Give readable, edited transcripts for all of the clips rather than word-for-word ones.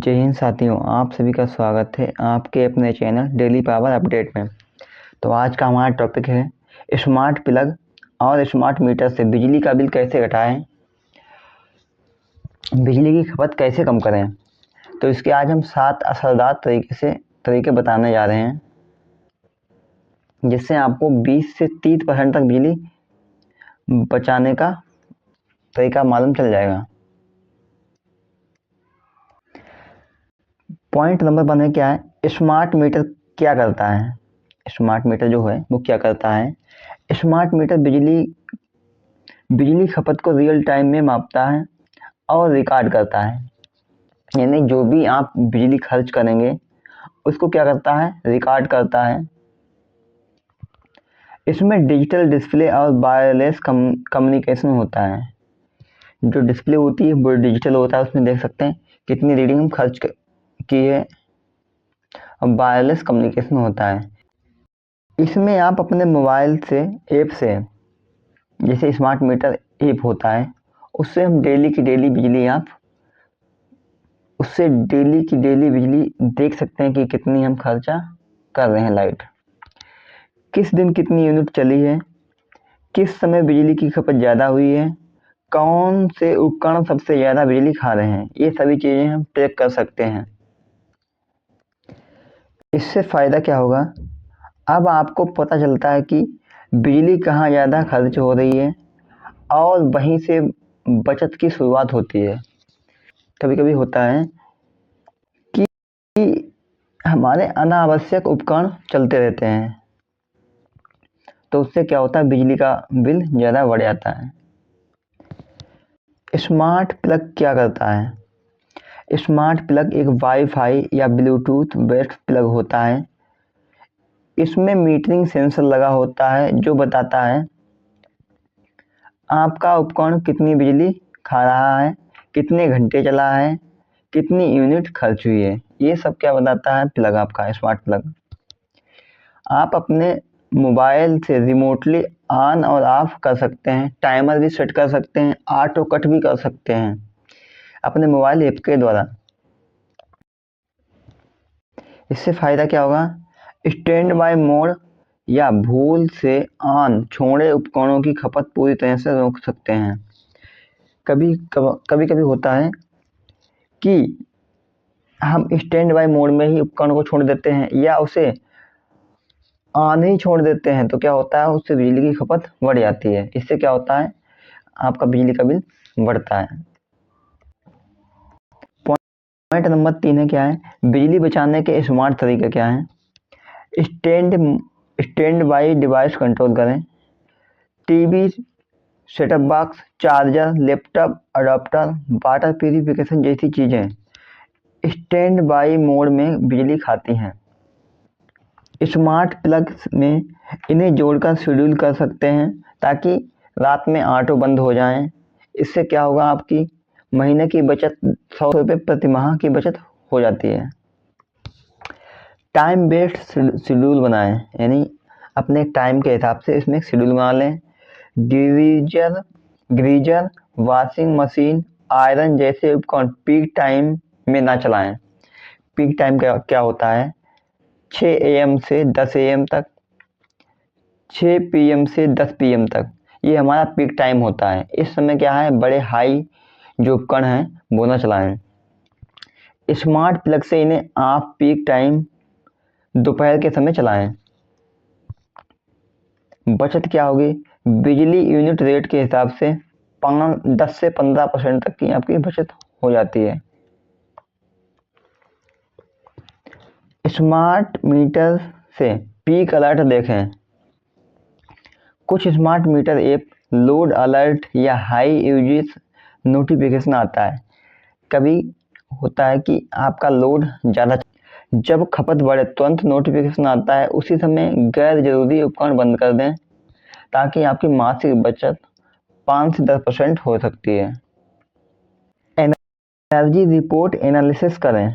जय हिंद साथियों, आप सभी का स्वागत है आपके अपने चैनल डेली पावर अपडेट में। तो आज का हमारा टॉपिक है स्मार्ट प्लग और स्मार्ट मीटर से बिजली का बिल कैसे घटाएं, बिजली की खपत कैसे कम करें। तो इसके आज हम 7 असरदार तरीके बताने जा रहे हैं, जिससे आपको 20 से 30% तक बिजली बचाने का तरीका मालूम चल जाएगा। पॉइंट नंबर 1 है, क्या है स्मार्ट मीटर क्या करता है। स्मार्ट मीटर जो है वो क्या करता है, स्मार्ट मीटर बिजली खपत को रियल टाइम में मापता है और रिकॉर्ड करता है। यानी जो भी आप बिजली खर्च करेंगे उसको क्या करता है, रिकॉर्ड करता है। इसमें डिजिटल डिस्प्ले और वायरलेस कम्युनिकेशन होता है। जो डिस्प्ले होती है वो डिजिटल होता है, उसमें देख सकते हैं कितनी रीडिंग हम खर्च की है। और वायरलेस कम्युनिकेशन होता है, इसमें आप अपने मोबाइल से ऐप से, जैसे स्मार्ट मीटर ऐप होता है, उससे हम डेली की डेली बिजली देख सकते हैं कि कितनी हम खर्चा कर रहे हैं। लाइट किस दिन कितनी यूनिट चली है, किस समय बिजली की खपत ज़्यादा हुई है, कौन से उपकरण सबसे ज़्यादा बिजली खा रहे हैं, ये सभी चीज़ें हम ट्रैक कर सकते हैं। इससे फ़ायदा क्या होगा, अब आपको पता चलता है कि बिजली कहाँ ज़्यादा खर्च हो रही है और वहीं से बचत की शुरुआत होती है। कभी कभी होता है कि हमारे अनावश्यक उपकरण चलते रहते हैं, तो उससे क्या होता है, बिजली का बिल ज़्यादा बढ़ जाता है। स्मार्ट प्लग क्या करता है, स्मार्ट प्लग एक वाईफाई या ब्लूटूथ बेस्ड प्लग होता है। इसमें मीटरिंग सेंसर लगा होता है जो बताता है आपका उपकरण कितनी बिजली खा रहा है, कितने घंटे चला है, कितनी यूनिट खर्च हुई है। ये सब क्या बताता है, प्लग आपका स्मार्ट प्लग। आप अपने मोबाइल से रिमोटली ऑन और ऑफ कर सकते हैं, टाइमर भी सेट कर सकते हैं, ऑटो कट भी कर सकते हैं अपने मोबाइल ऐप के द्वारा। इससे फ़ायदा क्या होगा, स्टैंड बाय मोड या भूल से ऑन छोड़े उपकरणों की खपत पूरी तरह से रोक सकते हैं। कभी कभी होता है कि हम स्टैंड बाय मोड में ही उपकरण को छोड़ देते हैं या उसे ऑन ही छोड़ देते हैं, तो क्या होता है, उससे बिजली की खपत बढ़ जाती है। इससे क्या होता है, आपका बिजली का बिल बढ़ता है। पॉइंट नंबर 3 है, क्या है बिजली बचाने के स्मार्ट तरीके क्या हैं। स्टैंड बाय डिवाइस कंट्रोल करें, TV, setup box, charger, laptop, adapter, water purification जैसी चीज़ें स्टैंड बाय मोड में बिजली खाती हैं। स्मार्ट प्लग में इन्हें जोड़कर शेड्यूल कर सकते हैं ताकि रात में ऑटो बंद हो जाएं। इससे क्या होगा, आपकी महीने की बचत 100 रुपये प्रति माह की बचत हो जाती है। टाइम बेस्ड शेड्यूल बनाएं, यानी अपने टाइम के हिसाब से इसमें शेड्यूल बना लें। गीजर, वॉशिंग मशीन, आयरन जैसे उपकरण पीक टाइम में ना चलाएं। पीक टाइम क्या होता है, 6 AM से 10 AM तक, 6 PM से 10 PM तक, ये हमारा पीक टाइम होता है। इस समय क्या है, बड़े हाई जो उपकरण हैं वो ना चलाएं। स्मार्ट प्लग से इन्हें आप पीक टाइम दोपहर के समय चलाएं। बचत क्या होगी, बिजली यूनिट रेट के हिसाब से 10 से 15% तक की आपकी बचत हो जाती है। स्मार्ट मीटर से पीक अलर्ट देखें। कुछ smart meter app load alert या हाई यूजेज नोटिफिकेशन आता है। कभी होता है कि आपका लोड ज़्यादा, जब खपत बढ़े तुरंत नोटिफिकेशन आता है, उसी समय गैर जरूरी उपकरण बंद कर दें ताकि आपकी मासिक बचत 5 से 10% हो सकती है। एनर्जी रिपोर्ट एनालिसिस करें,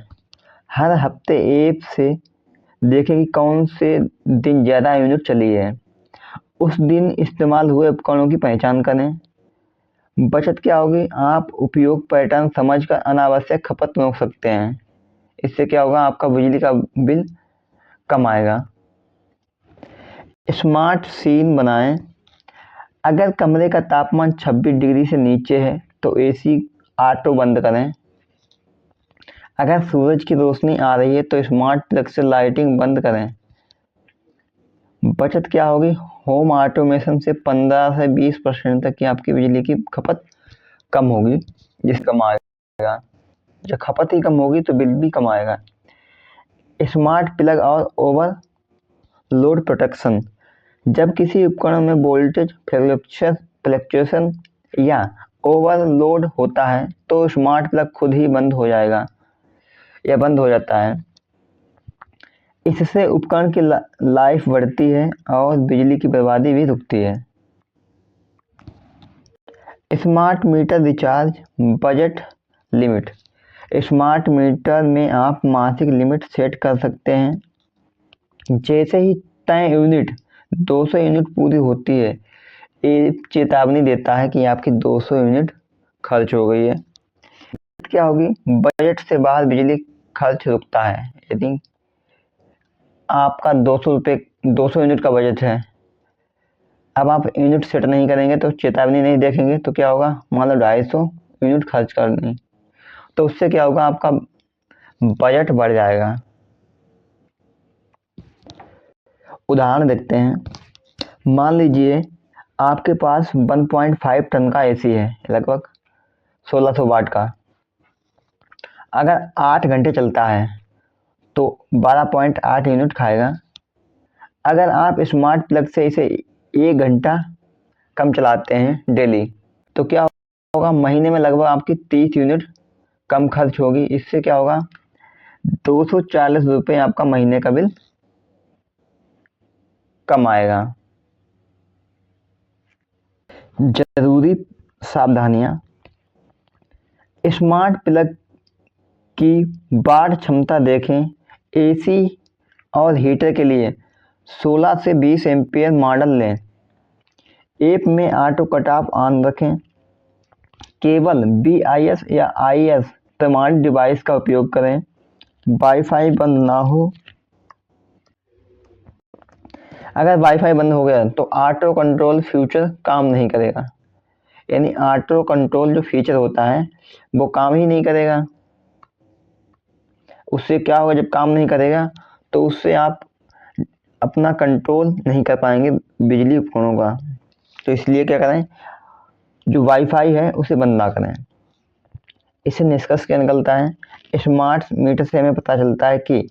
हर हफ्ते ऐप से देखें कि कौन से दिन ज़्यादा यूनिट चली है, उस दिन इस्तेमाल हुए उपकरणों की पहचान करें। बचत क्या होगी, आप उपयोग पैटर्न समझकर अनावश्यक खपत रोक सकते हैं। इससे क्या होगा, आपका बिजली का बिल कम आएगा। स्मार्ट सीन बनाएं। अगर कमरे का तापमान 26 डिग्री से नीचे है तो एसी ऑटो बंद करें। अगर सूरज की रोशनी आ रही है तो स्मार्ट प्लग से लाइटिंग बंद करें। बचत क्या होगी, होम ऑटोमेशन से 15 से 20% तक की आपकी बिजली की खपत कम होगी, जिस कम आएगा। जब खपत ही कम होगी तो बिल भी कम आएगा। स्मार्ट प्लग और ओवरलोड प्रोटेक्शन। जब किसी उपकरण में वोल्टेज फ्लक्चुएशन या ओवरलोड होता है तो स्मार्ट प्लग खुद ही बंद हो जाएगा या बंद हो जाता है। इससे उपकरण की लाइफ बढ़ती है और बिजली की बर्बादी भी रुकती है। Smart meter recharge budget limit. Smart meter में आप मासिक लिमिट सेट कर सकते हैं। जैसे ही तय यूनिट 200 यूनिट पूरी होती है, ये चेतावनी देता है कि आपकी 200 यूनिट खर्च हो गई है। क्या होगी, बजट से बाहर बिजली खर्च रुकता है। यदि आपका 200 यूनिट का बजट है, अब आप यूनिट सेट नहीं करेंगे तो चेतावनी नहीं देखेंगे तो क्या होगा, मान लो 250 यूनिट खर्च करनी, तो उससे क्या होगा, आपका बजट बढ़ जाएगा। उदाहरण देखते हैं। मान लीजिए आपके पास 1.5 टन का एसी है, लगभग 1600 वाट का। अगर 8 घंटे चलता है तो 12.8 यूनिट खाएगा। अगर आप स्मार्ट प्लग से इसे 1 घंटा कम चलाते हैं डेली, तो क्या होगा, महीने में लगभग आपकी 30 यूनिट कम खर्च होगी। इससे क्या होगा, 240 रुपये आपका महीने का बिल कम आएगा। जरूरी सावधानियां। स्मार्ट प्लग की वाट क्षमता देखें। एसी और हीटर के लिए 16 से 20 एम्पियर मॉडल लें। ऐप में ऑटो कट ऑफ ऑन रखें। केवल BIS या IS प्रमाणित डिवाइस का उपयोग करें। वाईफाई बंद ना हो। अगर वाईफाई बंद हो गया तो ऑटो कंट्रोल फीचर काम नहीं करेगा, यानी ऑटो कंट्रोल जो फीचर होता है वो काम ही नहीं करेगा। उससे क्या होगा, जब काम नहीं करेगा तो उससे आप अपना कंट्रोल नहीं कर पाएंगे बिजली उपकरणों का। तो इसलिए क्या करें, जो वाईफाई है उसे बंद ना करें। इससे निष्कर्ष क्या निकलता है, स्मार्ट मीटर से हमें पता चलता है कि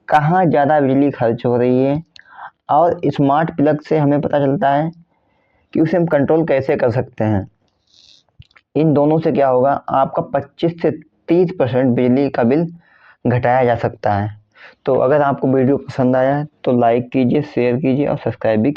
कहाँ ज़्यादा बिजली खर्च हो रही है, और स्मार्ट प्लग से हमें पता चलता है कि उसे हम कंट्रोल कैसे कर सकते हैं। इन दोनों से क्या होगा, आपका 25 से 30% बिजली का बिल घटाया जा सकता है। तो अगर आपको वीडियो पसंद आया है तो लाइक कीजिए, शेयर कीजिए और सब्सक्राइब भी